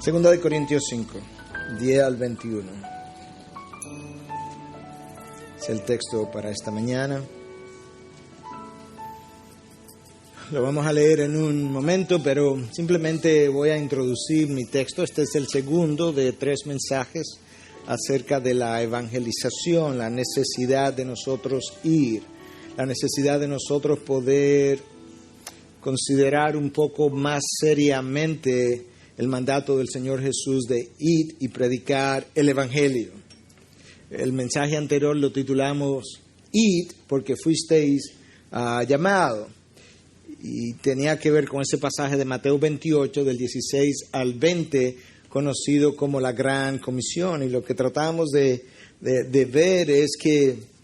Segunda de Corintios 5, 10 al 21. Es el texto para esta mañana. Lo vamos a leer en un momento, pero simplemente voy a introducir mi texto. Este es el segundo de 3 mensajes acerca de la evangelización, la necesidad de nosotros ir, la necesidad de nosotros poder considerar un poco más seriamente el mandato del Señor Jesús de ir y predicar el Evangelio. El mensaje anterior lo titulamos Id porque fuisteis llamados. Y tenía que ver con ese pasaje de Mateo 28, del 16 al 20, conocido como la Gran Comisión. Y lo que tratamos de ver es que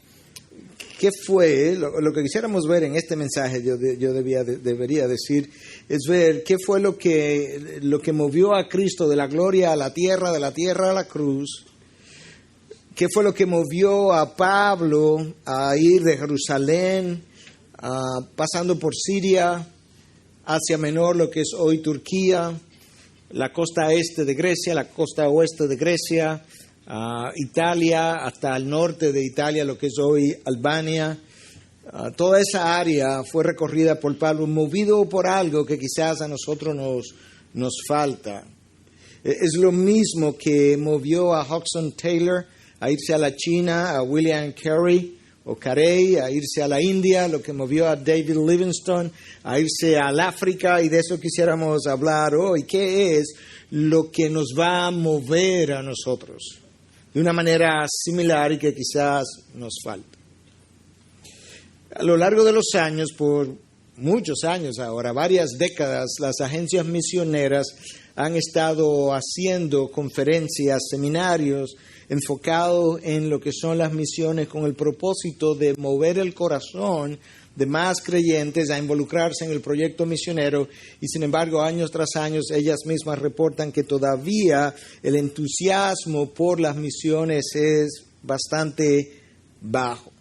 qué fue, lo que quisiéramos ver en este mensaje, yo debería decir, es ver qué fue lo que movió a Cristo de la gloria a la tierra, de la tierra a la cruz. ¿Qué fue lo que movió a Pablo a ir de Jerusalén, pasando por Siria, Asia Menor, lo que es hoy Turquía, la costa este de Grecia, la costa oeste de Grecia, Italia, hasta el norte de Italia, lo que es hoy Albania? Toda esa área fue recorrida por Pablo, movido por algo que quizás a nosotros nos falta. Es lo mismo que movió a Hudson Taylor a irse a la China, a William Carey o Carey a irse a la India, lo que movió a David Livingstone a irse al África, y de eso quisiéramos hablar hoy. ¿Qué es lo que nos va a mover a nosotros de una manera similar y que quizás nos falta? A lo largo de los años, por muchos años ahora, varias décadas, las agencias misioneras han estado haciendo conferencias, seminarios enfocados en lo que son las misiones con el propósito de mover el corazón de más creyentes a involucrarse en el proyecto misionero, y sin embargo años tras años ellas mismas reportan que todavía el entusiasmo por las misiones es bastante bajo.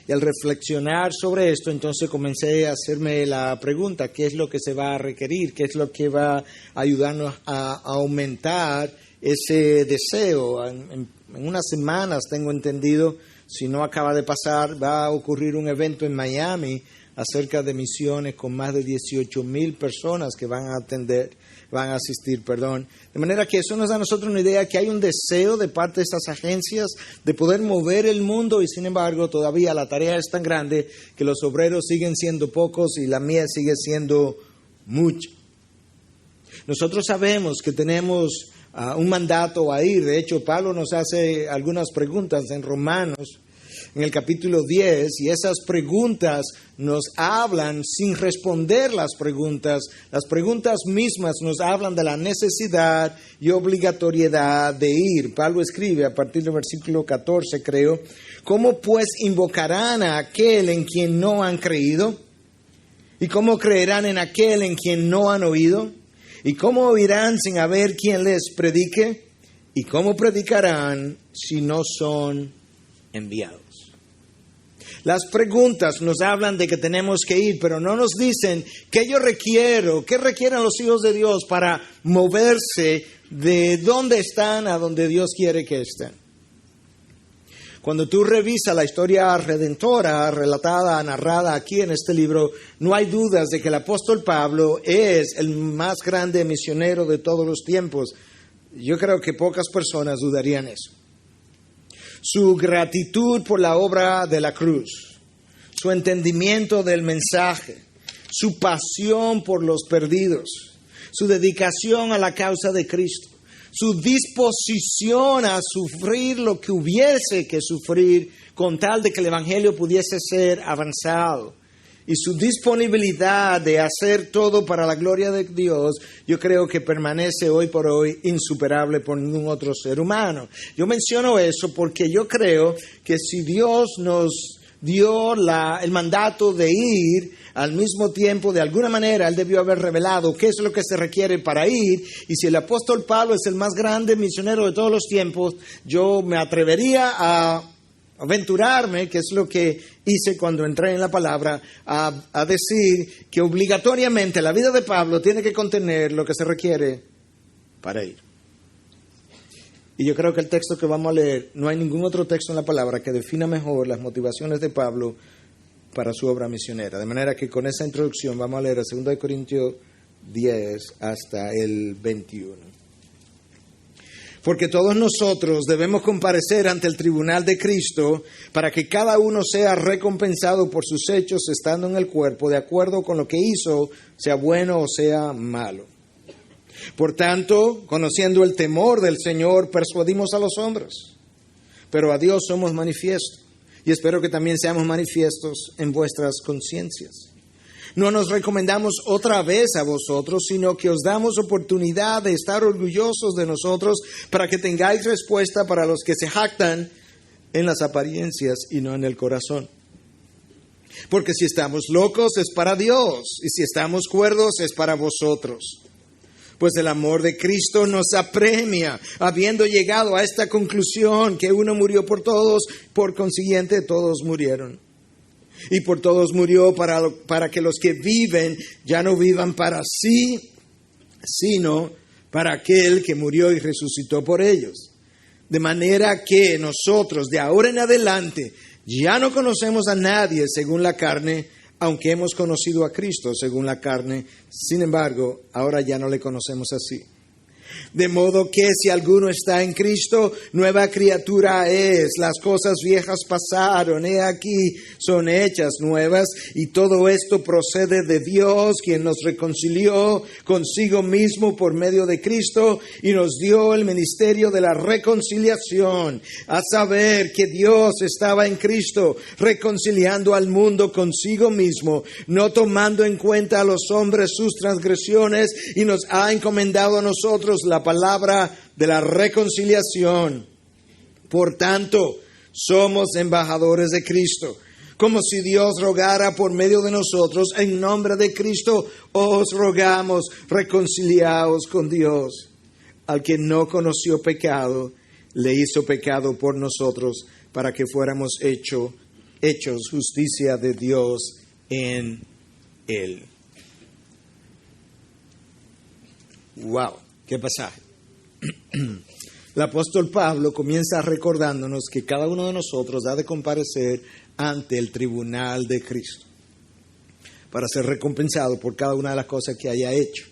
Y al reflexionar sobre esto, entonces comencé a hacerme la pregunta: ¿qué es lo que se va a requerir? ¿Qué es lo que va a ayudarnos a aumentar ese deseo? En unas semanas, tengo entendido, si no acaba de pasar, va a ocurrir un evento en Miami acerca de misiones con más de 18,000 personas que van a asistir. De manera que eso nos da a nosotros una idea que hay un deseo de parte de estas agencias de poder mover el mundo, y sin embargo todavía la tarea es tan grande que los obreros siguen siendo pocos y la mies sigue siendo mucha. Nosotros sabemos que tenemos un mandato a ir. De hecho, Pablo nos hace algunas preguntas en Romanos, en el capítulo 10, y esas preguntas nos hablan sin responder las preguntas. Las preguntas mismas nos hablan de la necesidad y obligatoriedad de ir. Pablo escribe a partir del versículo 14, creo: ¿cómo pues invocarán a aquel en quien no han creído? ¿Y cómo creerán en aquel en quien no han oído? ¿Y cómo oirán sin haber quien les predique? ¿Y cómo predicarán si no son enviados? Las preguntas nos hablan de que tenemos que ir, pero no nos dicen qué yo requiero, qué requieren los hijos de Dios para moverse de donde están a donde Dios quiere que estén. Cuando tú revisas la historia redentora relatada, narrada aquí en este libro, no hay dudas de que el apóstol Pablo es el más grande misionero de todos los tiempos. Yo creo que pocas personas dudarían eso. Su gratitud por la obra de la cruz, su entendimiento del mensaje, su pasión por los perdidos, su dedicación a la causa de Cristo, su disposición a sufrir lo que hubiese que sufrir con tal de que el Evangelio pudiese ser avanzado, y su disponibilidad de hacer todo para la gloria de Dios, yo creo que permanece hoy por hoy insuperable por ningún otro ser humano. Yo menciono eso porque yo creo que si Dios nos dio el mandato de ir, al mismo tiempo, de alguna manera, Él debió haber revelado qué es lo que se requiere para ir. Y si el apóstol Pablo es el más grande misionero de todos los tiempos, yo me atrevería a aventurarme, que es lo que hice cuando entré en la palabra, a decir que obligatoriamente la vida de Pablo tiene que contener lo que se requiere para ir. Y yo creo que el texto que vamos a leer, no hay ningún otro texto en la palabra que defina mejor las motivaciones de Pablo para su obra misionera. De manera que con esa introducción vamos a leer a 2 Corintios 10 hasta el 21. Porque todos nosotros debemos comparecer ante el tribunal de Cristo para que cada uno sea recompensado por sus hechos estando en el cuerpo, de acuerdo con lo que hizo, sea bueno o sea malo. Por tanto, conociendo el temor del Señor, persuadimos a los hombres, pero a Dios somos manifiestos, y espero que también seamos manifiestos en vuestras conciencias. No nos recomendamos otra vez a vosotros, sino que os damos oportunidad de estar orgullosos de nosotros para que tengáis respuesta para los que se jactan en las apariencias y no en el corazón. Porque si estamos locos es para Dios, y si estamos cuerdos es para vosotros. Pues el amor de Cristo nos apremia, habiendo llegado a esta conclusión, que uno murió por todos, por consiguiente todos murieron. Y por todos murió para que los que viven ya no vivan para sí, sino para aquel que murió y resucitó por ellos. De manera que nosotros de ahora en adelante ya no conocemos a nadie según la carne, aunque hemos conocido a Cristo según la carne. Sin embargo, ahora ya no le conocemos así. De modo que si alguno está en Cristo, nueva criatura es. Las cosas viejas pasaron, he aquí, son hechas nuevas. Y todo esto procede de Dios, quien nos reconcilió consigo mismo por medio de Cristo y nos dio el ministerio de la reconciliación. A saber que Dios estaba en Cristo, reconciliando al mundo consigo mismo, no tomando en cuenta a los hombres sus transgresiones, y nos ha encomendado a nosotros la palabra de la reconciliación. Por tanto, somos embajadores de Cristo, como si Dios rogara por medio de nosotros. En nombre de Cristo os rogamos, reconciliaos con Dios. Al que no conoció pecado, le hizo pecado por nosotros, para que fuéramos hechos justicia de Dios en él. Wow, qué pasaje. El apóstol Pablo comienza recordándonos que cada uno de nosotros ha de comparecer ante el tribunal de Cristo para ser recompensado por cada una de las cosas que haya hecho.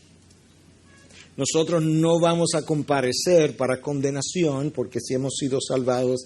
Nosotros no vamos a comparecer para condenación, porque si hemos sido salvados,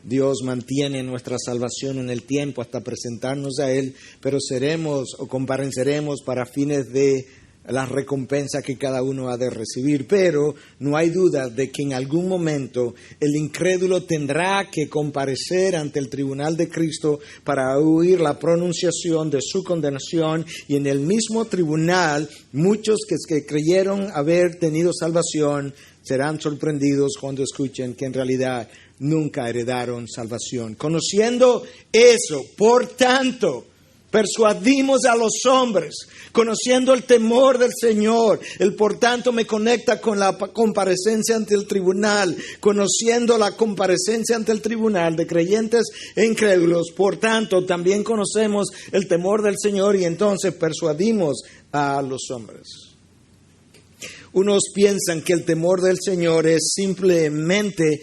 Dios mantiene nuestra salvación en el tiempo hasta presentarnos a Él, pero seremos o compareceremos para fines de la recompensa que cada uno ha de recibir. Pero no hay duda de que en algún momento el incrédulo tendrá que comparecer ante el tribunal de Cristo para oír la pronunciación de su condenación, y en el mismo tribunal muchos que creyeron haber tenido salvación serán sorprendidos cuando escuchen que en realidad nunca heredaron salvación. Conociendo eso, por tanto, persuadimos a los hombres, conociendo el temor del Señor. El por tanto me conecta con la comparecencia ante el tribunal. Conociendo la comparecencia ante el tribunal de creyentes e incrédulos, por tanto también conocemos el temor del Señor, y entonces persuadimos a los hombres. Unos piensan que el temor del Señor es simplemente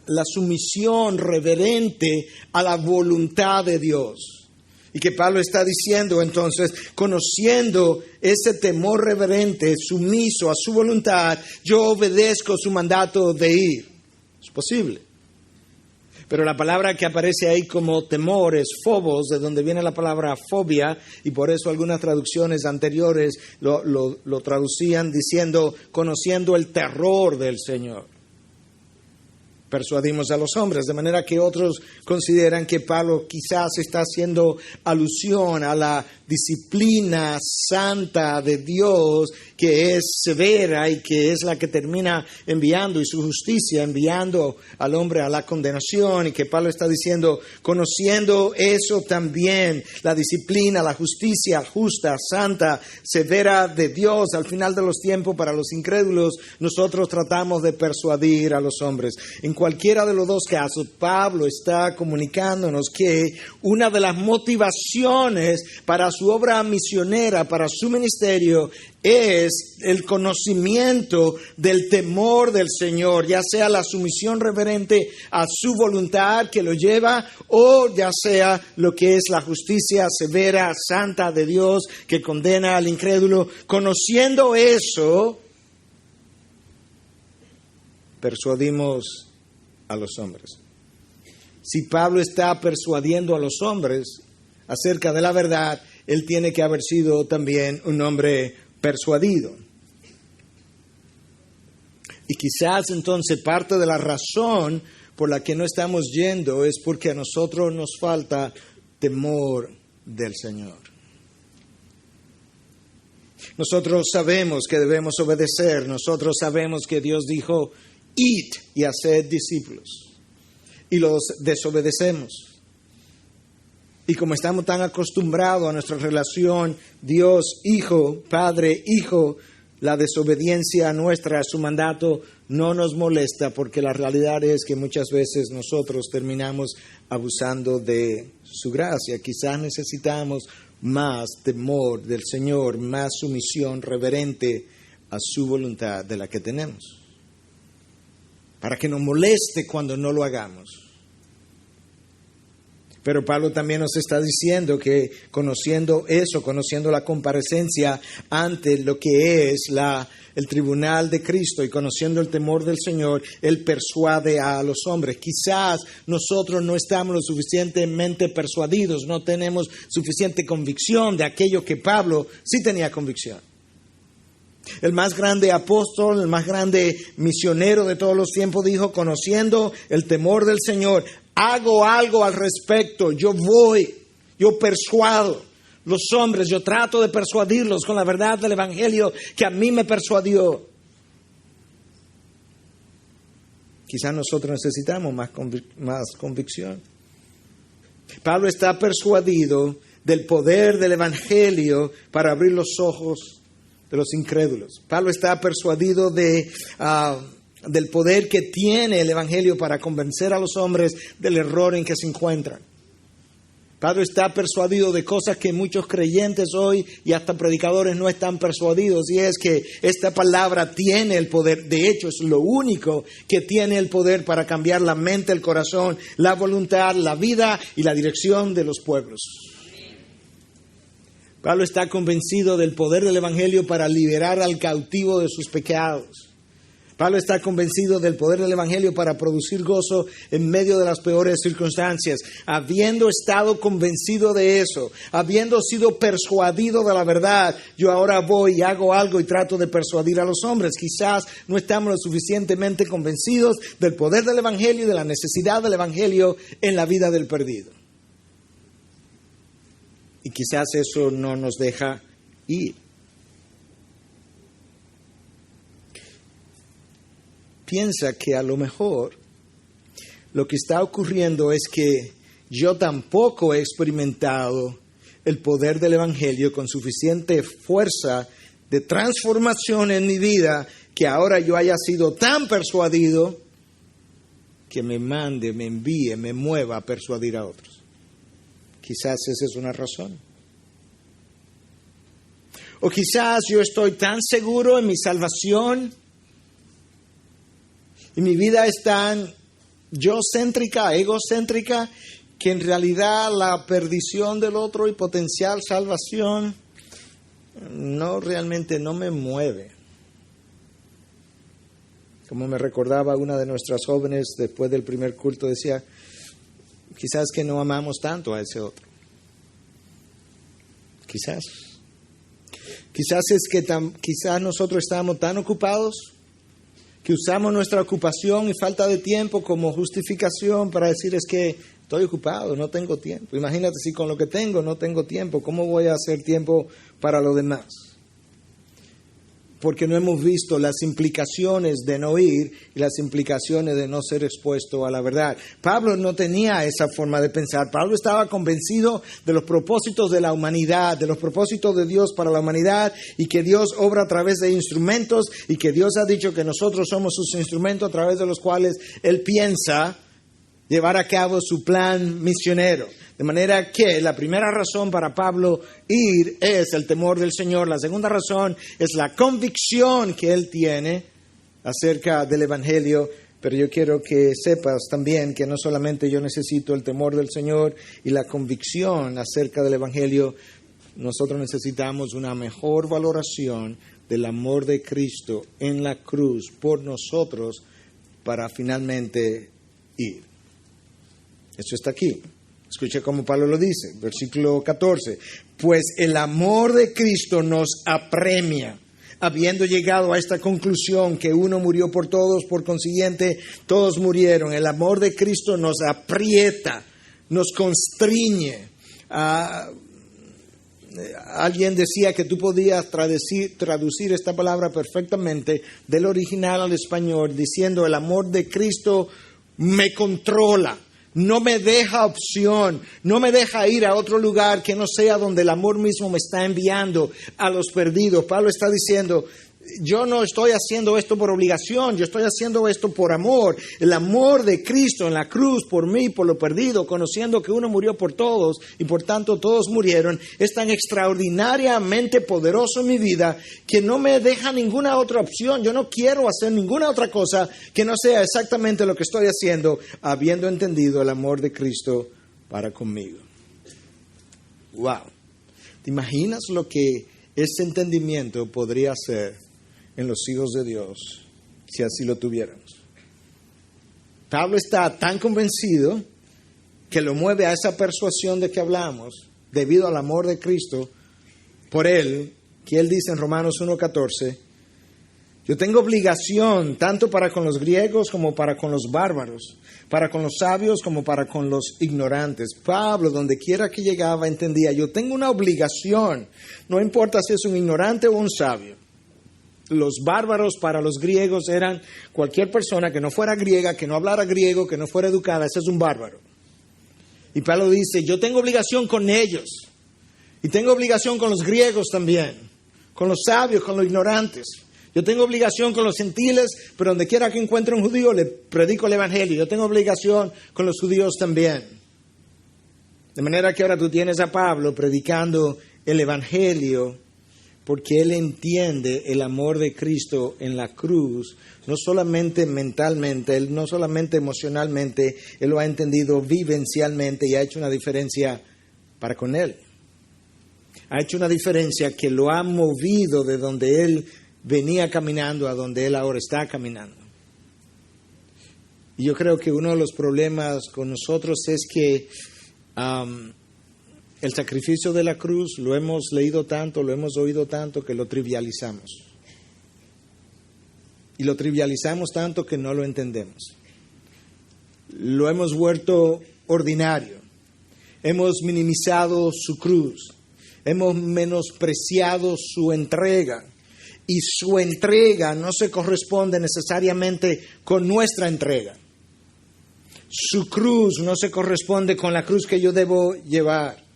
la sumisión reverente a la voluntad de Dios. Y que Pablo está diciendo entonces, conociendo ese temor reverente, sumiso a su voluntad, yo obedezco su mandato de ir. Es posible. Pero la palabra que aparece ahí como temor es phobos, de donde viene la palabra fobia, y por eso algunas traducciones anteriores lo traducían diciendo, conociendo el terror del Señor. Persuadimos a los hombres, de manera que otros consideran que Pablo quizás está haciendo alusión a la disciplina santa de Dios, que es severa y que es la que termina enviando, y su justicia enviando al hombre a la condenación, y que Pablo está diciendo, conociendo eso también, la disciplina, la justicia justa, santa, severa de Dios al final de los tiempos para los incrédulos, nosotros tratamos de persuadir a los hombres. En cualquiera de los dos casos, Pablo está comunicándonos que una de las motivaciones para su obra misionera, para su ministerio, es el conocimiento del temor del Señor, ya sea la sumisión reverente a su voluntad que lo lleva, o ya sea lo que es la justicia severa, santa de Dios que condena al incrédulo. Conociendo eso, persuadimos a los hombres. Si Pablo está persuadiendo a los hombres acerca de la verdad, él tiene que haber sido también un hombre persuadido. Y quizás entonces parte de la razón por la que no estamos yendo es porque a nosotros nos falta temor del Señor. Nosotros sabemos que debemos obedecer, nosotros sabemos que Dios dijo, id y haced discípulos. Y los desobedecemos. Y como estamos tan acostumbrados a nuestra relación Dios-Hijo, Padre-Hijo, la desobediencia nuestra a su mandato no nos molesta, porque la realidad es que muchas veces nosotros terminamos abusando de su gracia. Quizás necesitamos más temor del Señor, más sumisión reverente a su voluntad de la que tenemos, para que nos moleste cuando no lo hagamos. Pero Pablo también nos está diciendo que conociendo eso, conociendo la comparecencia ante lo que es el tribunal de Cristo y conociendo el temor del Señor, Él persuade a los hombres. Quizás nosotros no estamos lo suficientemente persuadidos, no tenemos suficiente convicción de aquello que Pablo sí tenía convicción. El más grande apóstol, el más grande misionero de todos los tiempos dijo, conociendo el temor del Señor, hago algo al respecto, yo persuado los hombres, yo trato de persuadirlos con la verdad del Evangelio que a mí me persuadió. Quizás nosotros necesitamos más convicción. Pablo está persuadido del poder del Evangelio para abrir los ojos de los incrédulos. Pablo está persuadido del poder que tiene el Evangelio para convencer a los hombres del error en que se encuentran. Pablo está persuadido de cosas que muchos creyentes hoy y hasta predicadores no están persuadidos, y es que esta palabra tiene el poder. De hecho, es lo único que tiene el poder para cambiar la mente, el corazón, la voluntad, la vida y la dirección de los pueblos. Pablo está convencido del poder del Evangelio para liberar al cautivo de sus pecados. Pablo está convencido del poder del Evangelio para producir gozo en medio de las peores circunstancias. Habiendo estado convencido de eso, habiendo sido persuadido de la verdad, yo ahora voy y hago algo y trato de persuadir a los hombres. Quizás no estamos lo suficientemente convencidos del poder del Evangelio y de la necesidad del Evangelio en la vida del perdido. Y quizás eso no nos deja ir. Piensa que a lo mejor lo que está ocurriendo es que yo tampoco he experimentado el poder del Evangelio con suficiente fuerza de transformación en mi vida, que ahora yo haya sido tan persuadido que me mande, me envíe, me mueva a persuadir a otros. Quizás esa es una razón. O quizás yo estoy tan seguro en mi salvación y mi vida es tan yo-céntrica, egocéntrica, que en realidad la perdición del otro y potencial salvación realmente no me mueve. Como me recordaba una de nuestras jóvenes después del primer culto, decía, quizás que no amamos tanto a ese otro. Quizás es que quizás nosotros estamos tan ocupados que usamos nuestra ocupación y falta de tiempo como justificación para decir, es que estoy ocupado, no tengo tiempo. Imagínate si con lo que tengo no tengo tiempo, ¿cómo voy a hacer tiempo para lo demás? Porque no hemos visto las implicaciones de no ir y las implicaciones de no ser expuesto a la verdad. Pablo no tenía esa forma de pensar. Pablo estaba convencido de los propósitos de la humanidad, de los propósitos de Dios para la humanidad, y que Dios obra a través de instrumentos, y que Dios ha dicho que nosotros somos sus instrumentos a través de los cuales Él piensa llevar a cabo su plan misionero. De manera que la primera razón para Pablo ir es el temor del Señor. La segunda razón es la convicción que él tiene acerca del Evangelio. Pero yo quiero que sepas también que no solamente yo necesito el temor del Señor y la convicción acerca del Evangelio, nosotros necesitamos una mejor valoración del amor de Cristo en la cruz por nosotros para finalmente ir. Eso está aquí. Escucha cómo Pablo lo dice, versículo 14. Pues el amor de Cristo nos apremia, habiendo llegado a esta conclusión que uno murió por todos, por consiguiente todos murieron. El amor de Cristo nos aprieta, nos constriñe. Alguien decía que tú podías traducir esta palabra perfectamente del original al español diciendo: el amor de Cristo me controla. No me deja opción, no me deja ir a otro lugar que no sea donde el amor mismo me está enviando a los perdidos. Pablo está diciendo: yo no estoy haciendo esto por obligación, yo estoy haciendo esto por amor. El amor de Cristo en la cruz por mí, por lo perdido, conociendo que uno murió por todos y por tanto todos murieron, es tan extraordinariamente poderoso en mi vida que no me deja ninguna otra opción. Yo no quiero hacer ninguna otra cosa que no sea exactamente lo que estoy haciendo, habiendo entendido el amor de Cristo para conmigo. Wow. ¿Te imaginas lo que ese entendimiento podría hacer en los hijos de Dios si así lo tuviéramos? Pablo está tan convencido que lo mueve a esa persuasión de que hablamos, debido al amor de Cristo por él, que él dice en Romanos 1:14: yo tengo obligación tanto para con los griegos como para con los bárbaros, para con los sabios como para con los ignorantes. Pablo, donde quiera que llegaba, entendía: yo tengo una obligación, no importa si es un ignorante o un sabio. Los bárbaros para los griegos eran cualquier persona que no fuera griega, que no hablara griego, que no fuera educada. Ese es un bárbaro. Y Pablo dice: yo tengo obligación con ellos. Y tengo obligación con los griegos también. Con los sabios, con los ignorantes. Yo tengo obligación con los gentiles, pero donde quiera que encuentre un judío le predico el evangelio. Yo tengo obligación con los judíos también. De manera que ahora tú tienes a Pablo predicando el evangelio, porque él entiende el amor de Cristo en la cruz, no solamente mentalmente, él no solamente emocionalmente, él lo ha entendido vivencialmente y ha hecho una diferencia para con él. Ha hecho una diferencia que lo ha movido de donde él venía caminando a donde él ahora está caminando. Y yo creo que uno de los problemas con nosotros es que el sacrificio de la cruz lo hemos leído tanto, lo hemos oído tanto que lo trivializamos. Y lo trivializamos tanto que no lo entendemos. Lo hemos vuelto ordinario. Hemos minimizado su cruz. Hemos menospreciado su entrega. Y su entrega no se corresponde necesariamente con nuestra entrega. Su cruz no se corresponde con la cruz que yo debo llevar.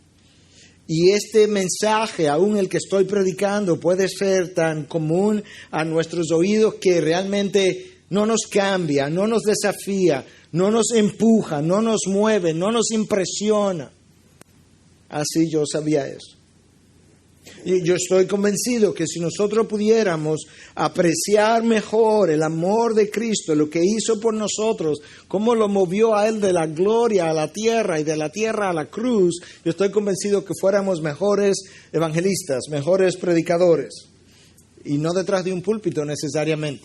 Y este mensaje, aún el que estoy predicando, puede ser tan común a nuestros oídos que realmente no nos cambia, no nos desafía, no nos empuja, no nos mueve, no nos impresiona. Así yo sabía eso. Y yo estoy convencido que si nosotros pudiéramos apreciar mejor el amor de Cristo, lo que hizo por nosotros, cómo lo movió a Él de la gloria a la tierra y de la tierra a la cruz, yo estoy convencido que fuéramos mejores evangelistas, mejores predicadores. Y no detrás de un púlpito necesariamente.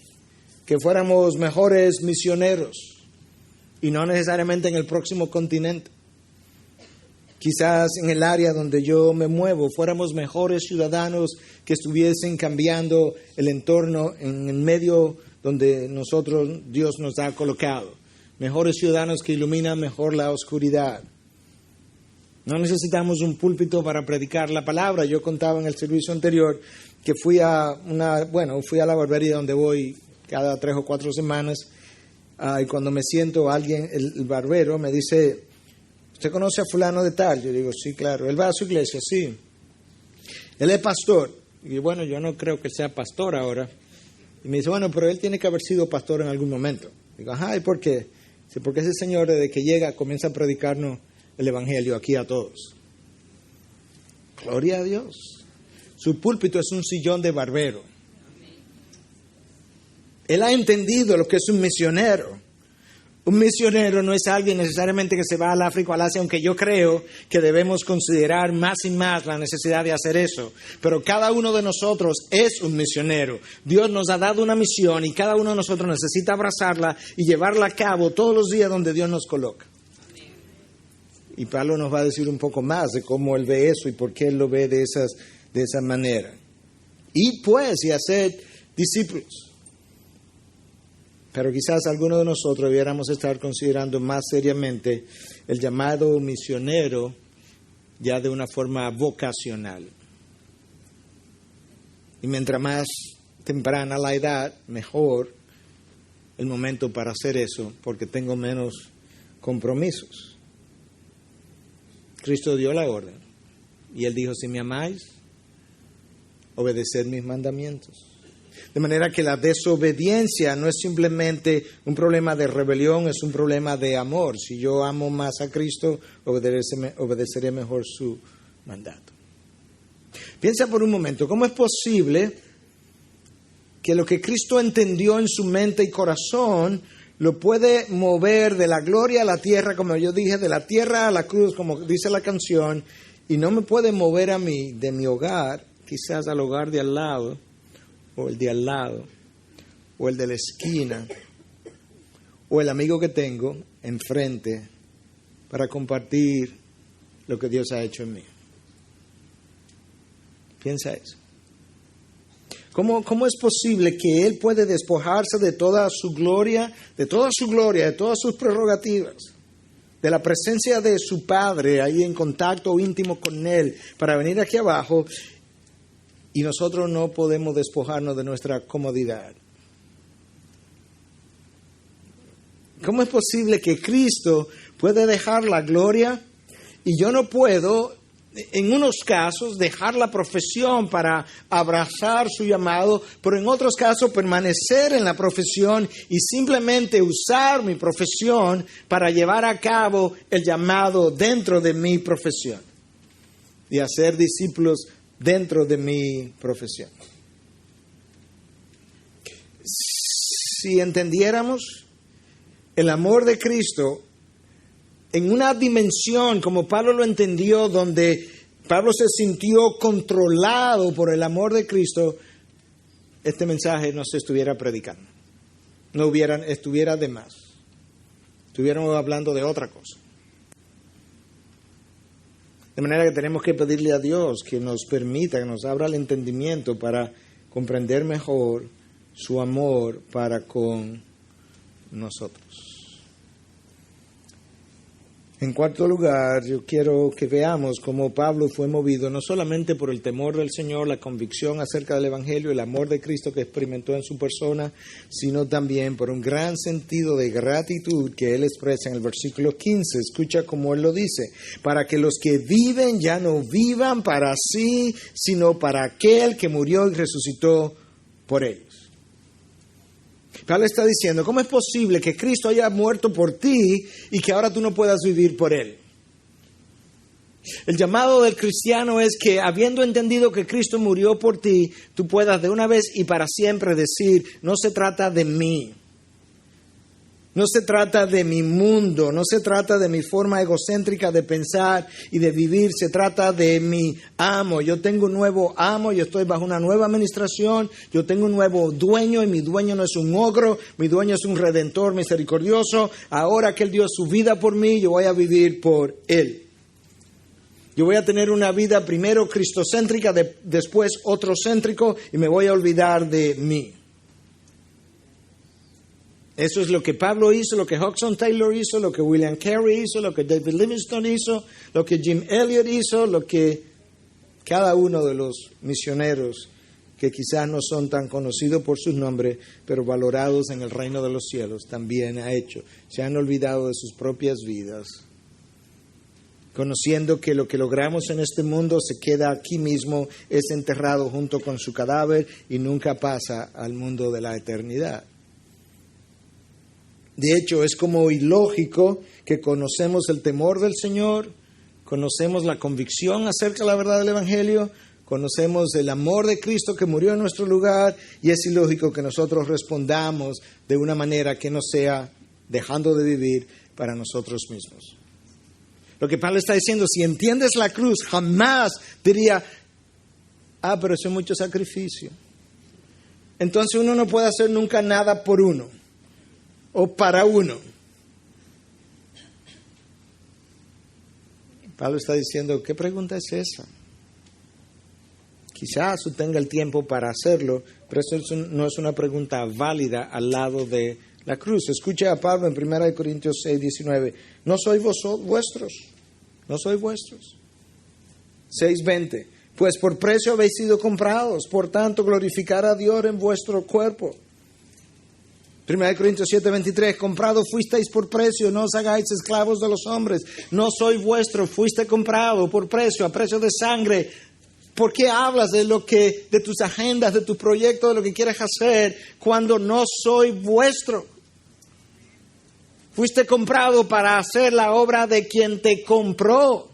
Que fuéramos mejores misioneros y no necesariamente en el próximo continente. Quizás en el área donde yo me muevo fuéramos mejores ciudadanos que estuviesen cambiando el entorno en el medio donde Dios nos ha colocado. Mejores ciudadanos que iluminan mejor la oscuridad. No necesitamos un púlpito para predicar la palabra. Yo contaba en el servicio anterior que fui a la barbería donde voy cada 3 o 4 semanas. Y cuando me siento, el barbero me dice: ¿usted conoce a fulano de tal? Yo digo: sí, claro. ¿Él va a su iglesia? Sí. Él es pastor. Y bueno, yo no creo que sea pastor ahora. Y me dice: bueno, pero él tiene que haber sido pastor en algún momento. Digo: ajá, ¿y por qué? Dice: porque ese señor desde que llega comienza a predicarnos el Evangelio aquí a todos. Gloria a Dios. Su púlpito es un sillón de barbero. Él ha entendido lo que es un misionero. Un misionero no es alguien necesariamente que se va al África o al Asia, aunque yo creo que debemos considerar más y más la necesidad de hacer eso. Pero cada uno de nosotros es un misionero. Dios nos ha dado una misión y cada uno de nosotros necesita abrazarla y llevarla a cabo todos los días donde Dios nos coloca. Y Pablo nos va a decir un poco más de cómo él ve eso y por qué él lo ve de esa manera. Y hacer discípulos. Pero quizás algunos de nosotros debiéramos estar considerando más seriamente el llamado misionero ya de una forma vocacional. Y mientras más temprana la edad, mejor el momento para hacer eso, porque tengo menos compromisos. Cristo dio la orden y Él dijo, si me amáis, obedeced mis mandamientos. De manera que la desobediencia no es simplemente un problema de rebelión, es un problema de amor. Si yo amo más a Cristo, obedeceré mejor su mandato. Piensa por un momento, ¿cómo es posible que lo que Cristo entendió en su mente y corazón lo puede mover de la gloria a la tierra, como yo dije, de la tierra a la cruz, como dice la canción, y no me puede mover a mí de mi hogar, quizás al hogar de al lado, o el de al lado, o el de la esquina, o el amigo que tengo enfrente para compartir lo que Dios ha hecho en mí? Piensa eso. ¿Cómo es posible que Él puede despojarse de toda su gloria, de todas sus prerrogativas, de la presencia de su Padre ahí en contacto íntimo con Él, para venir aquí abajo? Y nosotros no podemos despojarnos de nuestra comodidad. ¿Cómo es posible que Cristo puede dejar la gloria y yo no puedo, en unos casos, dejar la profesión para abrazar su llamado, pero en otros casos permanecer en la profesión y simplemente usar mi profesión para llevar a cabo el llamado dentro de mi profesión y hacer discípulos dentro de mi profesión? Si entendiéramos el amor de Cristo en una dimensión como Pablo lo entendió, donde Pablo se sintió controlado por el amor de Cristo, este mensaje no se estuviera predicando, estuviera de más, estuviéramos hablando de otra cosa. De manera que tenemos que pedirle a Dios que nos permita, que nos abra el entendimiento para comprender mejor su amor para con nosotros. En cuarto lugar, yo quiero que veamos cómo Pablo fue movido no solamente por el temor del Señor, la convicción acerca del Evangelio, el amor de Cristo que experimentó en su persona, sino también por un gran sentido de gratitud que él expresa en el versículo 15. Escucha cómo él lo dice: para que los que viven ya no vivan para sí, sino para aquel que murió y resucitó por ellos. Pablo está diciendo, ¿cómo es posible que Cristo haya muerto por ti y que ahora tú no puedas vivir por Él? El llamado del cristiano es que, habiendo entendido que Cristo murió por ti, tú puedas de una vez y para siempre decir, no se trata de mí, no se trata de mi mundo, no se trata de mi forma egocéntrica de pensar y de vivir, se trata de mi amo. Yo tengo un nuevo amo, yo estoy bajo una nueva administración, yo tengo un nuevo dueño y mi dueño no es un ogro, mi dueño es un redentor misericordioso. Ahora que Él dio su vida por mí, yo voy a vivir por Él. Yo voy a tener una vida primero cristocéntrica, después otrocéntrico y me voy a olvidar de mí. Eso es lo que Pablo hizo, lo que Hudson Taylor hizo, lo que William Carey hizo, lo que David Livingstone hizo, lo que Jim Elliot hizo, lo que cada uno de los misioneros que quizás no son tan conocidos por sus nombres, pero valorados en el reino de los cielos, también ha hecho. Se han olvidado de sus propias vidas, conociendo que lo que logramos en este mundo se queda aquí mismo, es enterrado junto con su cadáver y nunca pasa al mundo de la eternidad. De hecho, es como ilógico que conocemos el temor del Señor, conocemos la convicción acerca de la verdad del Evangelio, conocemos el amor de Cristo que murió en nuestro lugar, y es ilógico que nosotros respondamos de una manera que no sea dejando de vivir para nosotros mismos. Lo que Pablo está diciendo, si entiendes la cruz, jamás diría, pero eso es mucho sacrificio. Entonces uno no puede hacer nunca nada por uno o para uno. Pablo está diciendo, ¿qué pregunta es esa? Quizás tú tenga el tiempo para hacerlo, pero eso no es una pregunta válida al lado de la cruz. Escucha a Pablo en 1 Corintios 6, 19. No sois vuestros. 6:20. Pues por precio habéis sido comprados, por tanto glorificar a Dios en vuestro cuerpo. 1 Corintios 7:23. Comprado fuisteis por precio, no os hagáis esclavos de los hombres. No soy vuestro, fuiste comprado por precio, a precio de sangre. ¿Por qué hablas de tus agendas, de tus proyectos, de lo que quieres hacer, cuando no soy vuestro? Fuiste comprado para hacer la obra de quien te compró.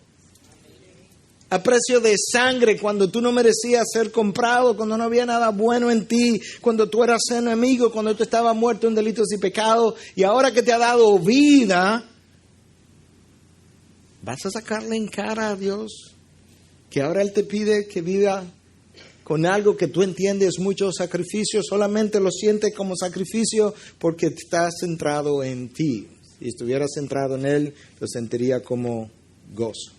A precio de sangre, cuando tú no merecías ser comprado, cuando no había nada bueno en ti, cuando tú eras enemigo, cuando tú estabas muerto en delitos y pecados, y ahora que te ha dado vida, ¿vas a sacarle en cara a Dios? Que ahora Él te pide que viva con algo que tú entiendes mucho sacrificio, solamente lo sientes como sacrificio porque estás centrado en ti. Si estuvieras centrado en Él, lo sentiría como gozo.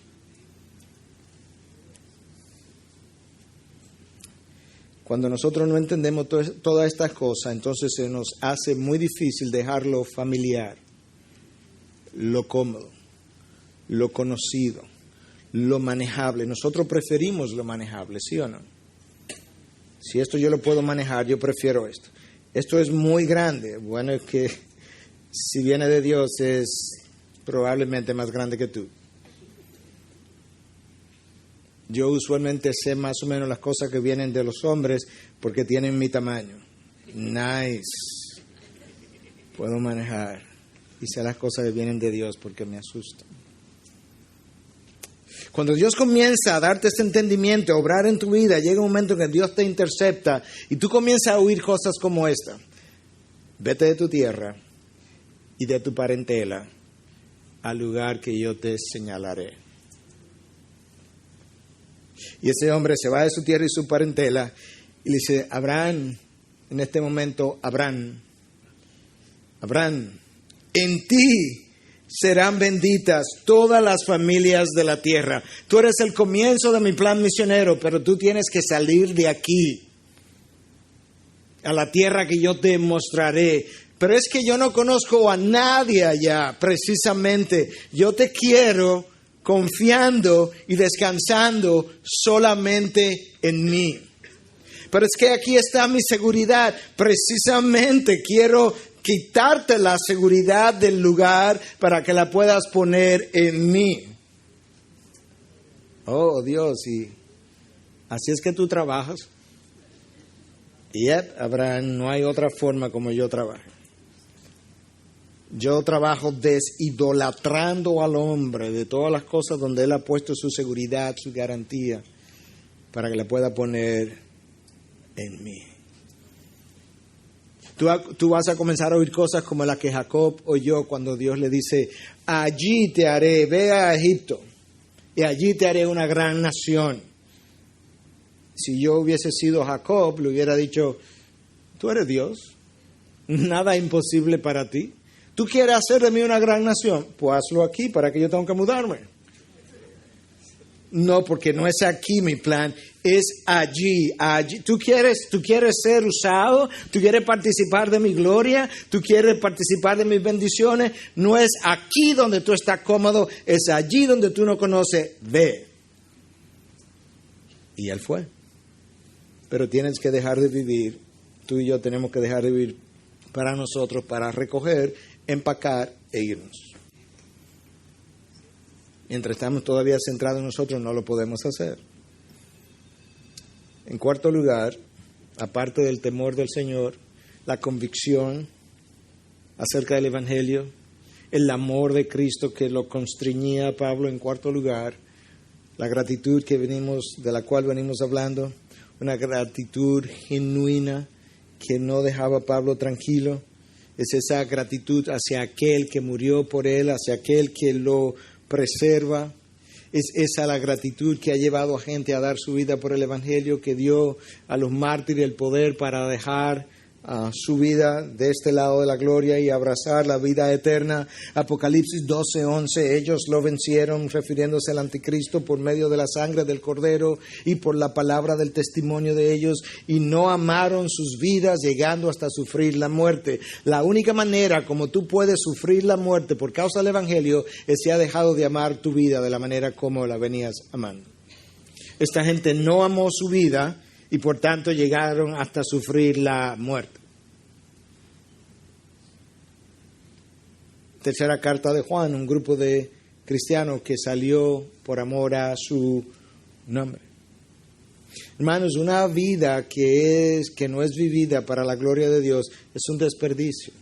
Cuando nosotros no entendemos todas estas cosas, entonces se nos hace muy difícil dejar lo familiar, lo cómodo, lo conocido, lo manejable. Nosotros preferimos lo manejable, ¿sí o no? Si esto yo lo puedo manejar, yo prefiero esto. Esto es muy grande. Bueno, es que si viene de Dios es probablemente más grande que tú. Yo usualmente sé más o menos las cosas que vienen de los hombres porque tienen mi tamaño. Nice. Puedo manejar. Y sé las cosas que vienen de Dios porque me asustan. Cuando Dios comienza a darte este entendimiento, a obrar en tu vida, llega un momento en que Dios te intercepta y tú comienzas a oír cosas como esta. Vete de tu tierra y de tu parentela al lugar que yo te señalaré. Y ese hombre se va de su tierra y su parentela y le dice, Abraham, en este momento, Abraham, en ti serán benditas todas las familias de la tierra. Tú eres el comienzo de mi plan misionero, pero tú tienes que salir de aquí a la tierra que yo te mostraré. Pero es que yo no conozco a nadie allá, precisamente. Yo te quiero confiando y descansando solamente en mí. Pero es que aquí está mi seguridad. Precisamente quiero quitarte la seguridad del lugar para que la puedas poner en mí. Oh, Dios, y así es que tú trabajas. Yep, Abraham, no hay otra forma como yo trabajo. Yo trabajo desidolatrando al hombre de todas las cosas donde Él ha puesto su seguridad, su garantía, para que la pueda poner en mí. Tú vas a comenzar a oír cosas como las que Jacob oyó cuando Dios le dice, allí te haré, ve a Egipto, y allí te haré una gran nación. Si yo hubiese sido Jacob, le hubiera dicho, tú eres Dios, nada imposible para ti. ¿Tú quieres hacer de mí una gran nación? Pues hazlo aquí, ¿para que yo tengo que mudarme? No, porque no es aquí mi plan, es allí. ¿Tú quieres ser usado? ¿Tú quieres participar de mi gloria? ¿Tú quieres participar de mis bendiciones? No es aquí donde tú estás cómodo, es allí donde tú no conoces. Ve. Y él fue. Pero tienes que dejar de vivir, tú y yo tenemos que dejar de vivir para nosotros, para recoger, empacar e irnos. Mientras estamos todavía centrados en nosotros, no lo podemos hacer. En cuarto lugar, aparte del temor del Señor, la convicción acerca del Evangelio, el amor de Cristo que lo constreñía a Pablo en cuarto lugar, la gratitud de la cual venimos hablando, una gratitud genuina que no dejaba a Pablo tranquilo. Es esa gratitud hacia aquel que murió por él, hacia aquel que lo preserva. Es esa la gratitud que ha llevado a gente a dar su vida por el Evangelio, que dio a los mártires el poder para dejar su vida de este lado de la gloria y abrazar la vida eterna. Apocalipsis 12:11, ellos lo vencieron, refiriéndose al anticristo, por medio de la sangre del Cordero y por la palabra del testimonio de ellos, y no amaron sus vidas, llegando hasta sufrir la muerte. La única manera como tú puedes sufrir la muerte por causa del Evangelio es si has dejado de amar tu vida de la manera como la venías amando. Esta gente no amó su vida y por tanto llegaron hasta sufrir la muerte. Tercera carta de Juan, un grupo de cristianos que salió por amor a su nombre. Hermanos, una vida que no es vivida para la gloria de Dios es un desperdicio.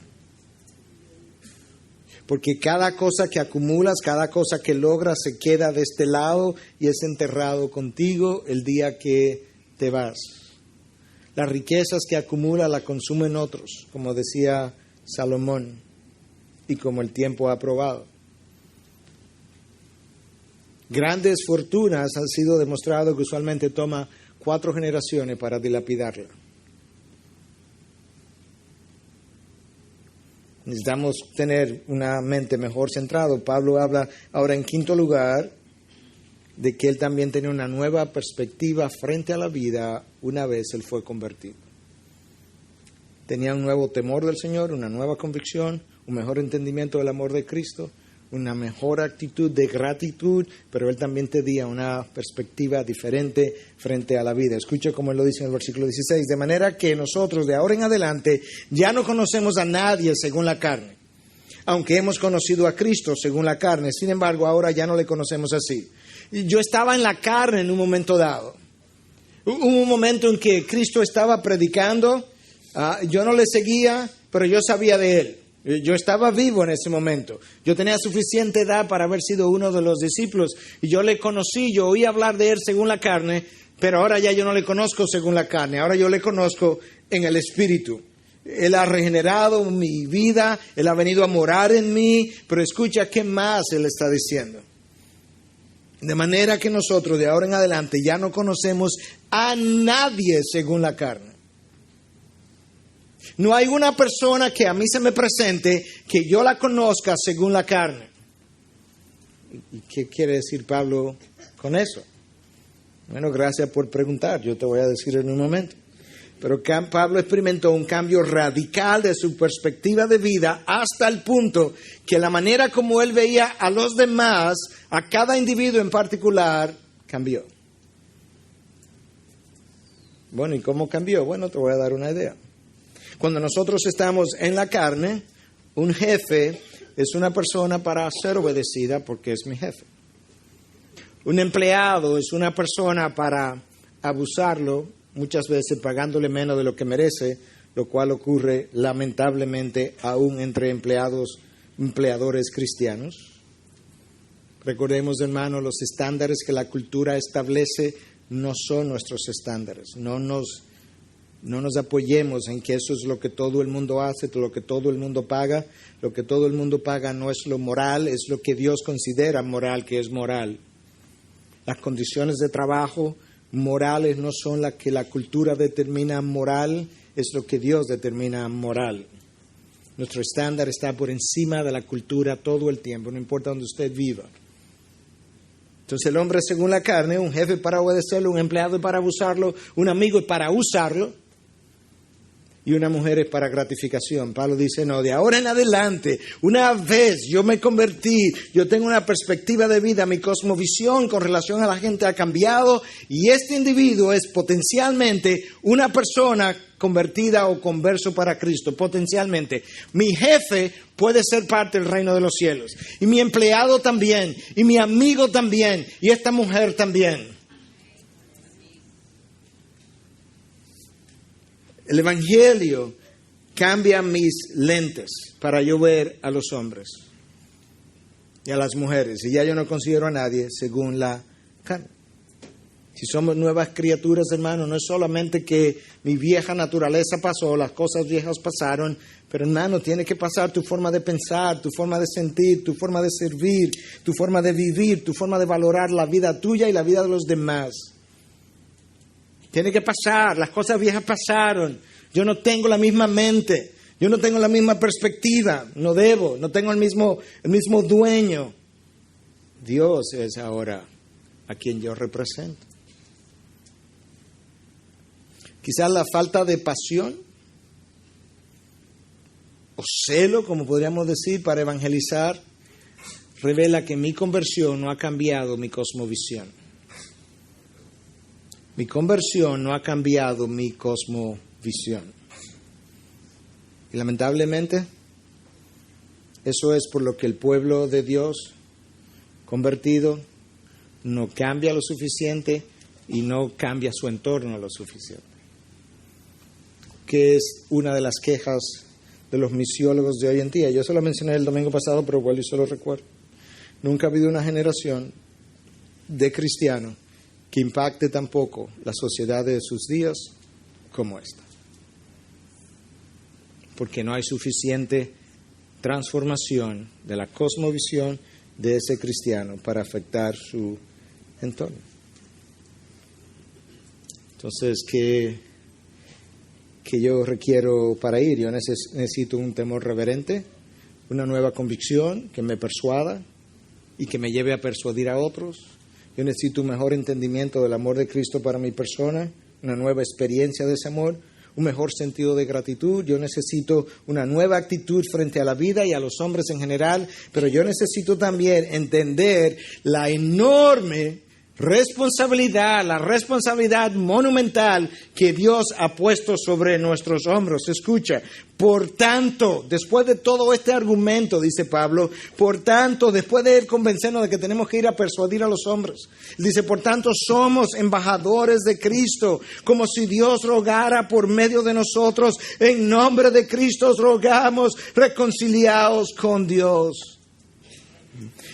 Porque cada cosa que acumulas, cada cosa que logras se queda de este lado y es enterrado contigo el día que te vas. Las riquezas que acumula la consumen otros, como decía Salomón, y como el tiempo ha probado. Grandes fortunas han sido demostrado que usualmente toma 4 generaciones para dilapidarla. Necesitamos tener una mente mejor centrada. Pablo habla ahora en quinto lugar de que él también tenía una nueva perspectiva frente a la vida una vez él fue convertido. Tenía un nuevo temor del Señor, una nueva convicción, un mejor entendimiento del amor de Cristo, una mejor actitud de gratitud, pero él también tenía una perspectiva diferente frente a la vida. Escucha cómo él lo dice en el versículo 16, de manera que nosotros de ahora en adelante ya no conocemos a nadie según la carne, aunque hemos conocido a Cristo según la carne, sin embargo ahora ya no le conocemos así. Yo estaba en la carne en un momento dado. Hubo un momento en que Cristo estaba predicando, yo no le seguía, pero yo sabía de él. Yo estaba vivo en ese momento. Yo tenía suficiente edad para haber sido uno de los discípulos. Y yo le conocí, yo oí hablar de él según la carne, pero ahora ya yo no le conozco según la carne. Ahora yo le conozco en el Espíritu. Él ha regenerado mi vida, él ha venido a morar en mí, pero escucha qué más él está diciendo. De manera que nosotros de ahora en adelante ya no conocemos a nadie según la carne. No hay una persona que a mí se me presente que yo la conozca según la carne. ¿Y qué quiere decir Pablo con eso? Bueno, gracias por preguntar, yo te voy a decir en un momento. Pero Pablo experimentó un cambio radical de su perspectiva de vida hasta el punto que la manera como él veía a los demás, a cada individuo en particular, cambió. Bueno, ¿y cómo cambió? Bueno, te voy a dar una idea. Cuando nosotros estamos en la carne, un jefe es una persona para ser obedecida porque es mi jefe. Un empleado es una persona para abusarlo, muchas veces pagándole menos de lo que merece, lo cual ocurre lamentablemente aún entre empleadores cristianos. Recordemos, hermanos, los estándares que la cultura establece no son nuestros estándares. No nos apoyemos en que eso es lo que todo el mundo hace, lo que todo el mundo paga. Lo que todo el mundo paga no es lo moral, es lo que Dios considera moral, que es moral. Las condiciones de trabajo morales no son las que la cultura determina moral, es lo que Dios determina moral. Nuestro estándar está por encima de la cultura todo el tiempo, no importa donde usted viva. Entonces el hombre según la carne, un jefe para obedecerlo, un empleado para abusarlo, un amigo para usarlo, y una mujer es para gratificación. Pablo dice, no, de ahora en adelante, una vez yo me convertí, yo tengo una perspectiva de vida, mi cosmovisión con relación a la gente ha cambiado, y este individuo es potencialmente una persona convertida o converso para Cristo, potencialmente. Mi jefe puede ser parte del reino de los cielos, y mi empleado también, y mi amigo también, y esta mujer también. El Evangelio cambia mis lentes para yo ver a los hombres y a las mujeres. Y ya yo no considero a nadie según la carne. Si somos nuevas criaturas, hermano, no es solamente que mi vieja naturaleza pasó, las cosas viejas pasaron, pero hermano, tiene que pasar tu forma de pensar, tu forma de sentir, tu forma de servir, tu forma de vivir, tu forma de valorar la vida tuya y la vida de los demás. Tiene que pasar, las cosas viejas pasaron. Yo no tengo la misma mente, yo no tengo la misma perspectiva, no tengo el mismo dueño. Dios es ahora a quien yo represento. Quizás la falta de pasión o celo, como podríamos decir, para evangelizar, revela que mi conversión no ha cambiado mi cosmovisión. Mi conversión no ha cambiado mi cosmovisión. Y lamentablemente, eso es por lo que el pueblo de Dios convertido no cambia lo suficiente y no cambia su entorno lo suficiente. Que es una de las quejas de los misiólogos de hoy en día. Yo se lo mencioné el domingo pasado, pero vuelvo y se lo recuerdo. Nunca ha habido una generación de cristianos que impacte tampoco la sociedad de sus días como esta. Porque no hay suficiente transformación de la cosmovisión de ese cristiano para afectar su entorno. Entonces, ¿qué yo requiero para ir? Yo necesito un temor reverente, una nueva convicción que me persuada y que me lleve a persuadir a otros. Yo necesito un mejor entendimiento del amor de Cristo para mi persona, una nueva experiencia de ese amor, un mejor sentido de gratitud. Yo necesito una nueva actitud frente a la vida y a los hombres en general, pero yo necesito también entender la enorme responsabilidad, la responsabilidad monumental que Dios ha puesto sobre nuestros hombros. Escucha, por tanto, después de todo este argumento, dice Pablo, por tanto, después de él convencernos de que tenemos que ir a persuadir a los hombres, él dice, por tanto, somos embajadores de Cristo, como si Dios rogara por medio de nosotros, en nombre de Cristo os rogamos, reconciliaos con Dios.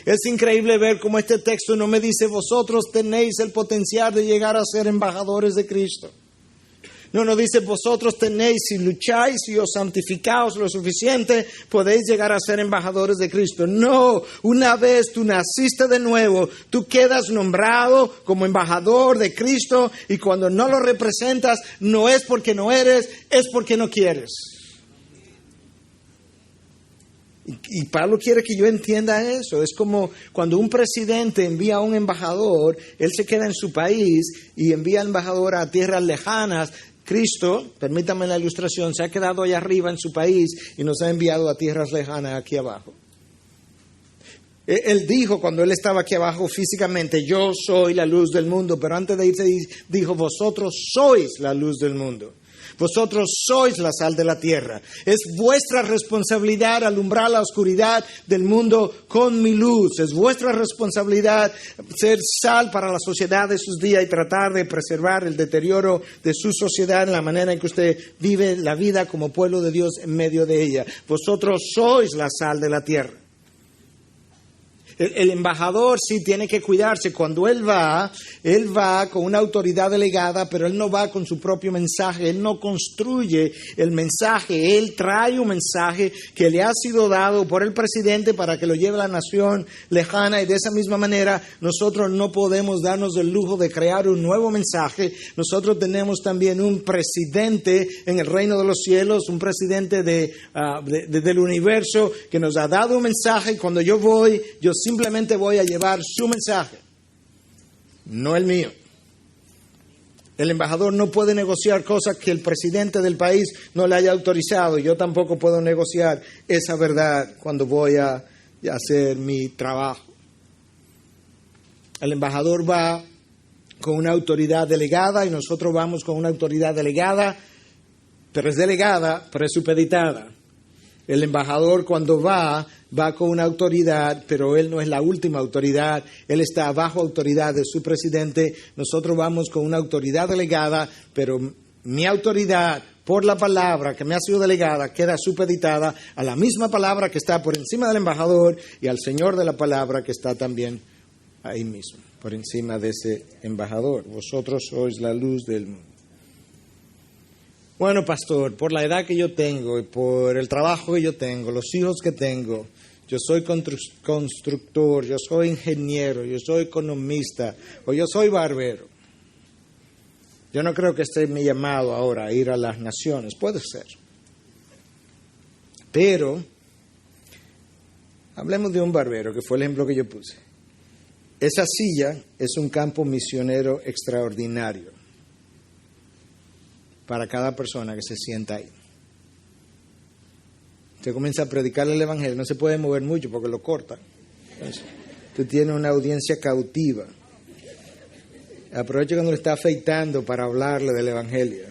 Es increíble ver cómo este texto no me dice, vosotros tenéis el potencial de llegar a ser embajadores de Cristo. No dice, vosotros tenéis, si lucháis y os santificaos lo suficiente, podéis llegar a ser embajadores de Cristo. No, una vez tú naciste de nuevo, tú quedas nombrado como embajador de Cristo y cuando no lo representas, no es porque no eres, es porque no quieres. Y Pablo quiere que yo entienda eso. Es como cuando un presidente envía a un embajador, él se queda en su país y envía al embajador a tierras lejanas. Cristo, permítame la ilustración, se ha quedado allá arriba en su país y nos ha enviado a tierras lejanas aquí abajo. Él dijo cuando él estaba aquí abajo físicamente, yo soy la luz del mundo, pero antes de irse dijo, vosotros sois la luz del mundo. Vosotros sois la sal de la tierra. Es vuestra responsabilidad alumbrar la oscuridad del mundo con mi luz. Es vuestra responsabilidad ser sal para la sociedad de sus días y tratar de preservar el deterioro de su sociedad en la manera en que usted vive la vida como pueblo de Dios en medio de ella. Vosotros sois la sal de la tierra. El embajador sí tiene que cuidarse. Cuando él va con una autoridad delegada, pero él no va con su propio mensaje. Él no construye el mensaje. Él trae un mensaje que le ha sido dado por el presidente para que lo lleve a la nación lejana. Y de esa misma manera, nosotros no podemos darnos el lujo de crear un nuevo mensaje. Nosotros tenemos también un presidente en el reino de los cielos, un presidente del universo que nos ha dado un mensaje. Y cuando yo simplemente voy a llevar su mensaje, no el mío. El embajador no puede negociar cosas que el presidente del país no le haya autorizado. Yo tampoco puedo negociar esa verdad cuando voy a hacer mi trabajo. El embajador va con una autoridad delegada y nosotros vamos con una autoridad delegada, pero es delegada, pero es supeditada. El embajador cuando va con una autoridad, pero él no es la última autoridad, él está bajo autoridad de su presidente. Nosotros vamos con una autoridad delegada, pero mi autoridad por la palabra que me ha sido delegada, queda supeditada a la misma palabra que está por encima del embajador y al Señor de la palabra que está también ahí mismo, por encima de ese embajador. Vosotros sois la luz del mundo. Bueno, pastor, por la edad que yo tengo y por el trabajo que yo tengo, los hijos que tengo, yo soy constructor, yo soy ingeniero, yo soy economista o yo soy barbero. Yo no creo que esté mi llamado ahora a ir a las naciones, puede ser. Pero, hablemos de un barbero, que fue el ejemplo que yo puse. Esa silla es un campo misionero extraordinario para cada persona que se sienta ahí. Usted comienza a predicarle el Evangelio, no se puede mover mucho porque lo cortan. Entonces, usted tiene una audiencia cautiva. Aproveche cuando le está afeitando para hablarle del Evangelio.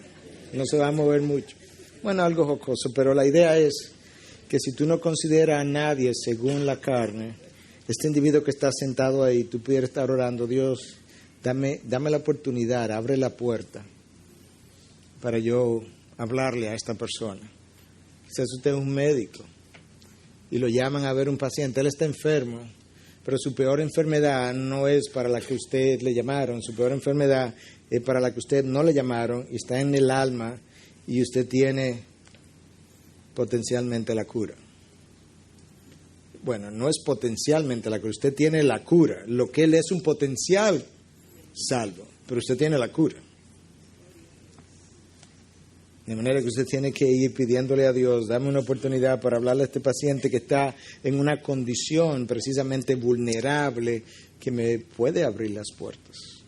No se va a mover mucho. Bueno, algo jocoso, pero la idea es que si tú no consideras a nadie según la carne, este individuo que está sentado ahí, tú pudieras estar orando, Dios, dame la oportunidad, abre la puerta para yo hablarle a esta persona. Quizás usted es un médico y lo llaman a ver un paciente, él está enfermo, pero su peor enfermedad no es para la que usted le llamaron, su peor enfermedad es para la que usted no le llamaron y está en el alma y usted tiene potencialmente la cura. Bueno, no es potencialmente la cura, usted tiene la cura, lo que él es un potencial salvo, pero usted tiene la cura. De manera que usted tiene que ir pidiéndole a Dios, dame una oportunidad para hablarle a este paciente que está en una condición precisamente vulnerable que me puede abrir las puertas.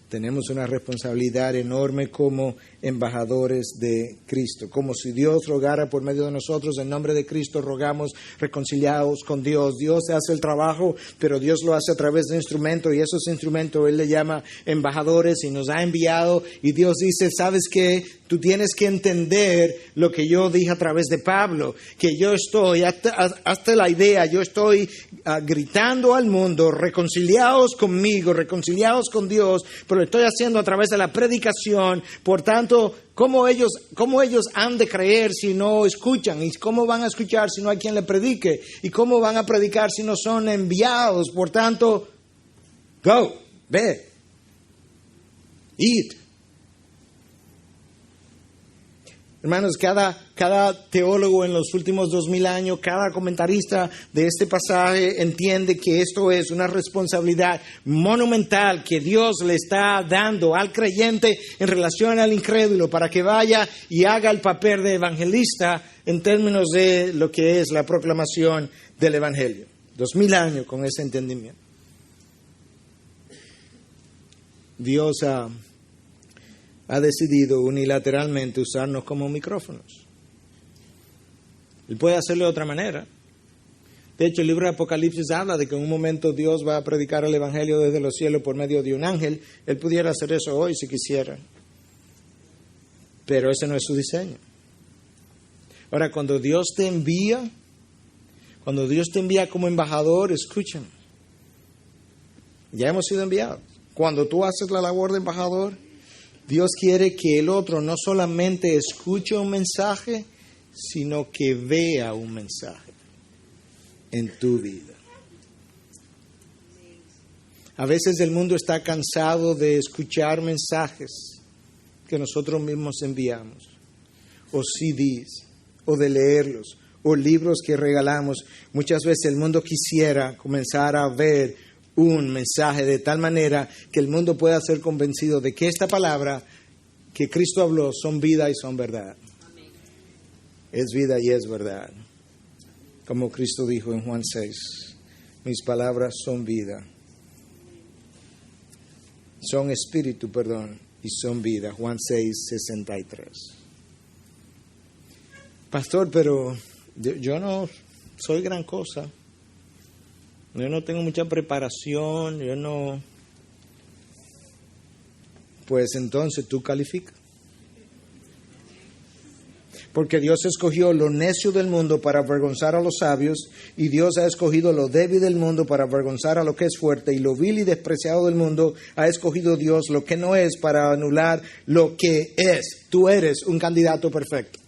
Tenemos una responsabilidad enorme como embajadores de Cristo. Como si Dios rogara por medio de nosotros, en nombre de Cristo rogamos reconciliados con Dios. Dios hace el trabajo, pero Dios lo hace a través de instrumentos y esos instrumentos Él le llama embajadores y nos ha enviado. Y Dios dice, ¿sabes qué? Tú tienes que entender lo que yo dije a través de Pablo, que yo estoy, hasta la idea, yo estoy gritando al mundo, reconciliados conmigo, reconciliados con Dios, pero lo estoy haciendo a través de la predicación. Por tanto, ¿cómo ellos han de creer si no escuchan? ¿Y cómo van a escuchar si no hay quien le predique? ¿Y cómo van a predicar si no son enviados? Por tanto, go, ve, id. Hermanos, cada teólogo en los últimos 2000 años, cada comentarista de este pasaje entiende que esto es una responsabilidad monumental que Dios le está dando al creyente en relación al incrédulo para que vaya y haga el papel de evangelista en términos de lo que es la proclamación del Evangelio. 2000 años con ese entendimiento. Dios ha decidido unilateralmente usarnos como micrófonos. Él puede hacerlo de otra manera. De hecho, el libro de Apocalipsis habla de que en un momento Dios va a predicar el Evangelio desde los cielos por medio de un ángel. Él pudiera hacer eso hoy si quisiera. Pero ese no es su diseño. Ahora, cuando Dios te envía como embajador, escúchame. Ya hemos sido enviados. Cuando tú haces la labor de embajador, Dios quiere que el otro no solamente escuche un mensaje, sino que vea un mensaje en tu vida. A veces el mundo está cansado de escuchar mensajes que nosotros mismos enviamos, o CDs, o de leerlos, o libros que regalamos. Muchas veces el mundo quisiera comenzar a ver un mensaje de tal manera que el mundo pueda ser convencido de que esta palabra que Cristo habló son vida y son verdad. Amén. Es vida y es verdad. Como Cristo dijo en Juan 6, mis palabras son vida. Son espíritu, y son vida. Juan 6, 63. Pastor, pero yo no soy gran cosa. Yo no tengo mucha preparación, Pues entonces tú calificas. Porque Dios escogió lo necio del mundo para avergonzar a los sabios, y Dios ha escogido lo débil del mundo para avergonzar a lo que es fuerte, y lo vil y despreciado del mundo ha escogido Dios lo que no es para anular lo que es. Tú eres un candidato perfecto.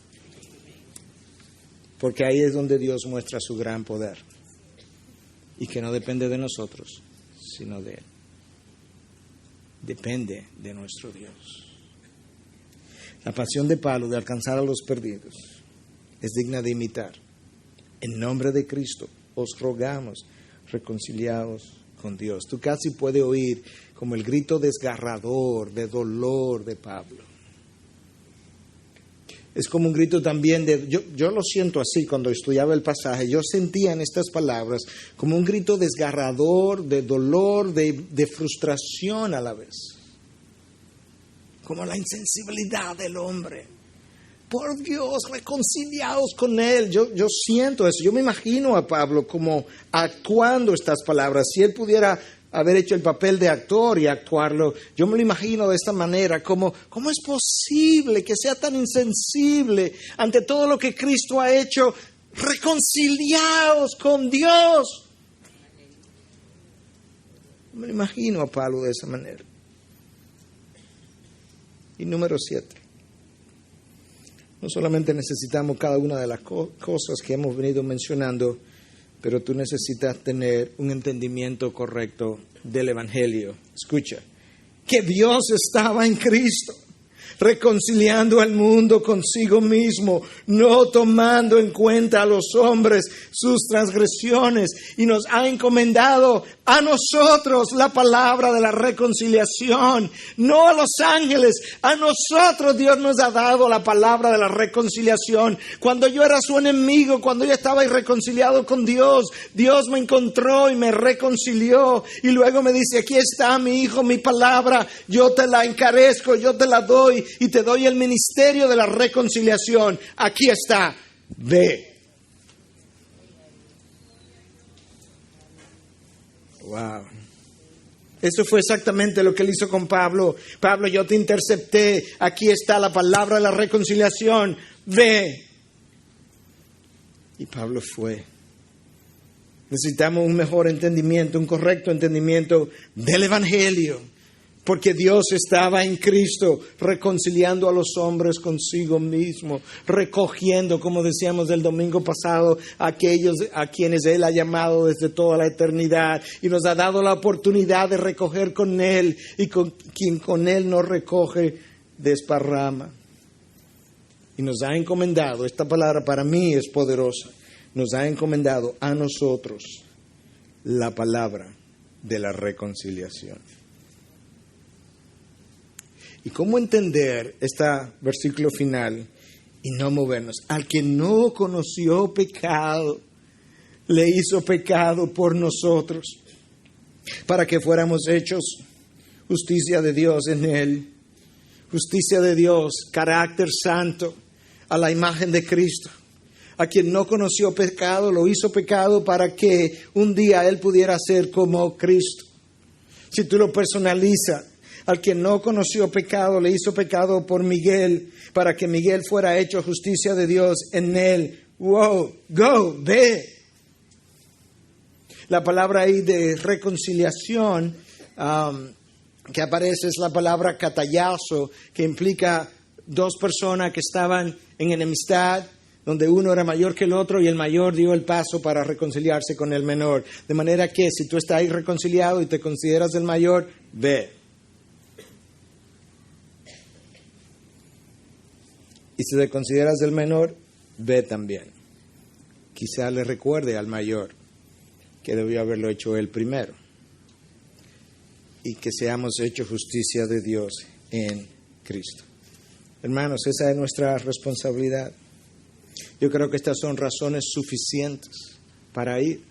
Porque ahí es donde Dios muestra su gran poder. Y que no depende de nosotros, sino de Él. Depende de nuestro Dios. La pasión de Pablo de alcanzar a los perdidos es digna de imitar. En nombre de Cristo os rogamos, reconciliados con Dios. Tú casi puedes oír como el grito desgarrador de dolor de Pablo. Es como un grito también de... Yo lo siento así cuando estudiaba el pasaje. Yo sentía en estas palabras como un grito desgarrador de dolor, de frustración a la vez. Como la insensibilidad del hombre. Por Dios, reconciliados con Él. Yo siento eso. Yo me imagino a Pablo como actuando estas palabras. Si él pudiera haber hecho el papel de actor y actuarlo, yo me lo imagino de esta manera. ¿Cómo es posible que sea tan insensible ante todo lo que Cristo ha hecho? Reconciliados con Dios. Me lo imagino a Pablo de esa manera. Y número 7. No solamente necesitamos cada una de las cosas que hemos venido mencionando, pero tú necesitas tener un entendimiento correcto del Evangelio. Escucha, que Dios estaba en Cristo, reconciliando al mundo consigo mismo, no tomando en cuenta a los hombres sus transgresiones, y nos ha encomendado a nosotros la palabra de la reconciliación, no a los ángeles, a nosotros Dios nos ha dado la palabra de la reconciliación. Cuando yo era su enemigo, cuando yo estaba irreconciliado con Dios, Dios me encontró y me reconcilió, y luego me dice, aquí está mi hijo, mi palabra, yo te la encarezco, yo te la doy, y te doy el ministerio de la reconciliación. Aquí está, ve. Wow. Eso fue exactamente lo que él hizo con Pablo. Pablo, yo te intercepté. Aquí está la palabra de la reconciliación. Ve. Y Pablo fue. Necesitamos un mejor entendimiento, un correcto entendimiento del Evangelio. Porque Dios estaba en Cristo, reconciliando a los hombres consigo mismo, recogiendo, como decíamos el domingo pasado, a aquellos a quienes Él ha llamado desde toda la eternidad, y nos ha dado la oportunidad de recoger con Él, y con quien con Él no recoge, desparrama. Y nos ha encomendado, esta palabra para mí es poderosa, nos ha encomendado a nosotros la palabra de la reconciliación. ¿Y cómo entender este versículo final y no movernos? Al que no conoció pecado, le hizo pecado por nosotros, para que fuéramos hechos justicia de Dios en Él. Justicia de Dios, carácter santo, a la imagen de Cristo. A quien no conoció pecado, lo hizo pecado para que un día Él pudiera ser como Cristo. Si tú lo personalizas, al que no conoció pecado, le hizo pecado por Miguel, para que Miguel fuera hecho justicia de Dios en él. Wow, go, ve. La palabra ahí de reconciliación que aparece es la palabra katayaso, que implica dos personas que estaban en enemistad, donde uno era mayor que el otro y el mayor dio el paso para reconciliarse con el menor. De manera que si tú estás ahí reconciliado y te consideras el mayor, ve. Y si te consideras el menor, ve también. Quizá le recuerde al mayor que debió haberlo hecho él primero. Y que seamos hechos justicia de Dios en Cristo. Hermanos, esa es nuestra responsabilidad. Yo creo que estas son razones suficientes para ir.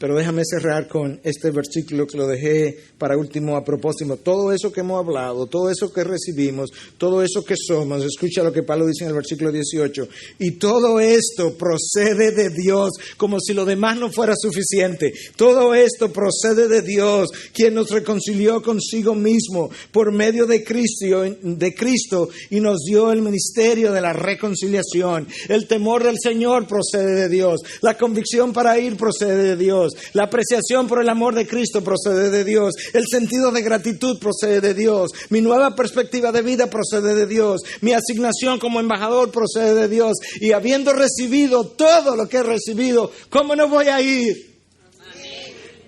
Pero déjame cerrar con este versículo que lo dejé para último a propósito. Todo eso que hemos hablado, todo eso que recibimos, todo eso que somos, escucha lo que Pablo dice en el versículo 18. Y todo esto procede de Dios, como si lo demás no fuera suficiente. Todo esto procede de Dios, quien nos reconcilió consigo mismo por medio de Cristo y nos dio el ministerio de la reconciliación. El temor del Señor procede de Dios. La convicción para ir procede de Dios. La apreciación por el amor de Cristo procede de Dios. El sentido de gratitud procede de Dios. Mi nueva perspectiva de vida procede de Dios. Mi asignación como embajador procede de Dios. Y habiendo recibido todo lo que he recibido, ¿cómo no voy a ir?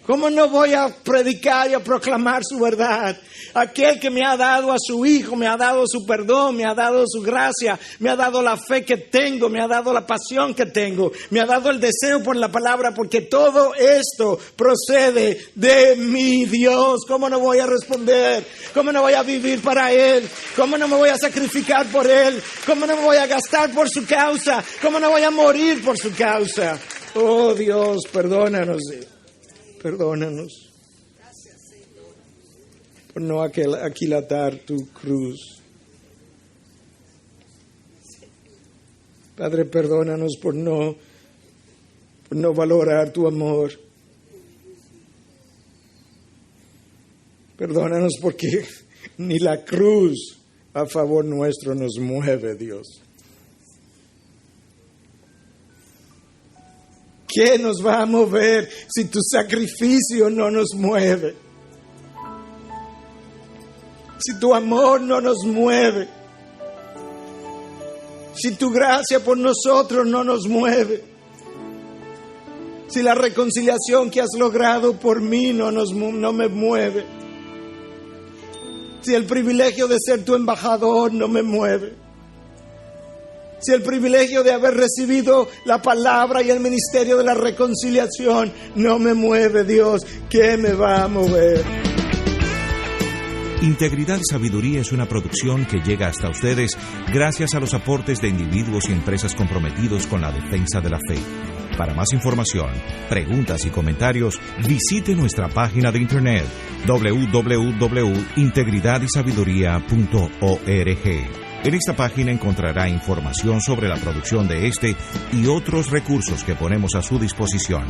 ¿Cómo no voy a predicar y a proclamar su verdad? Aquel que me ha dado a su Hijo, me ha dado su perdón, me ha dado su gracia, me ha dado la fe que tengo, me ha dado la pasión que tengo, me ha dado el deseo por la palabra, porque todo esto procede de mi Dios. ¿Cómo no voy a responder? ¿Cómo no voy a vivir para Él? ¿Cómo no me voy a sacrificar por Él? ¿Cómo no me voy a gastar por su causa? ¿Cómo no voy a morir por su causa? Oh Dios, perdónanos. Perdónanos por no aquilatar tu cruz. Padre, perdónanos por no valorar tu amor. Perdónanos porque ni la cruz a favor nuestro nos mueve, Dios. ¿Qué nos va a mover si tu sacrificio no nos mueve? Si tu amor no nos mueve. Si tu gracia por nosotros no nos mueve. Si la reconciliación que has logrado por mí no me mueve. Si el privilegio de ser tu embajador no me mueve. Si el privilegio de haber recibido la palabra y el ministerio de la reconciliación no me mueve, Dios, ¿qué me va a mover? Integridad y Sabiduría es una producción que llega hasta ustedes gracias a los aportes de individuos y empresas comprometidos con la defensa de la fe. Para más información, preguntas y comentarios, visite nuestra página de internet www.integridadysabiduría.org. En esta página encontrará información sobre la producción de este y otros recursos que ponemos a su disposición,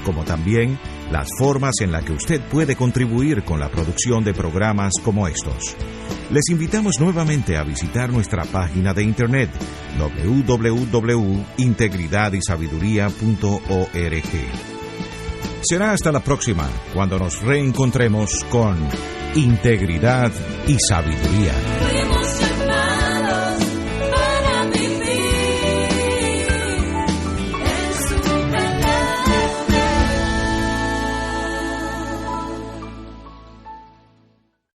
como también las formas en las que usted puede contribuir con la producción de programas como estos. Les invitamos nuevamente a visitar nuestra página de internet www.integridadysabiduría.org. Será hasta la próxima, cuando nos reencontremos con Integridad y Sabiduría.